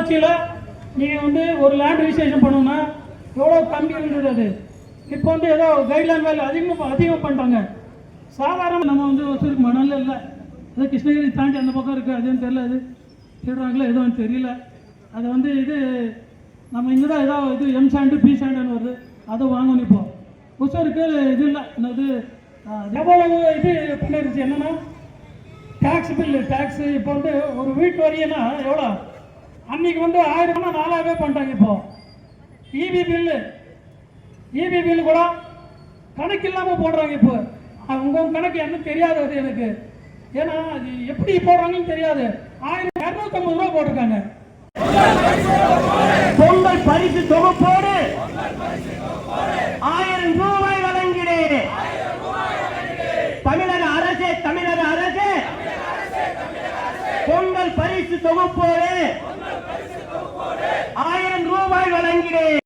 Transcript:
நகராட்சியில் நீங்கள் வந்து ஒரு லேண்ட் ரிஜிஸ்ட்ரேஷன் பண்ணணும்னா எவ்வளோ கம்மி இருந்தது அது. இப்போ வந்து ஏதோ கைட்லைன் வேலை அதிகமாக பண்ணிட்டாங்க. சாதாரண நம்ம வந்து ஒசூருக்கு மணல் இல்லை, ஏதோ கிருஷ்ணகிரி தாண்டி அந்த பக்கம் இருக்குது, அதுவும் தெரியல, அது சொல்கிறாங்களோ எதுவும் தெரியல. அதை வந்து இது நம்ம இங்கே தான் ஏதோ இது எம் சாண்டு பி சாண்டுன்னு வருது, அதை வாங்கணும். இப்போ ஒசூருக்கு இது இல்லை, என்னது எவ்வளவு இது பண்ணிருச்சு என்னன்னா டேக்ஸ் பில்லு. டேக்ஸ் இப்போ வந்து ஒரு வீட்டு வரியன்னா எவ்வளோ, அன்னைக்கு வந்து 1000 4000 பண்ணிட்டாங்க. இப்போ இபி பில்லு கூட கணக்கு இல்லாமல் போடுறாங்க. இப்போ உங்கள் கணக்கு என்ன தெரியாது அது எனக்கு, ஏன்னா அது எப்படி போடுறாங்கன்னு தெரியாது. 1250 ரூபா போட்டிருக்காங்க. பொங்கல் பரிசு தொகுப்போடு 1000 ரூபாய் வழங்கினேன். தமிழக அரசு பொங்கல் பரிசு தொகுப்போடு 1000 ரூபாய் வழங்கினேன்.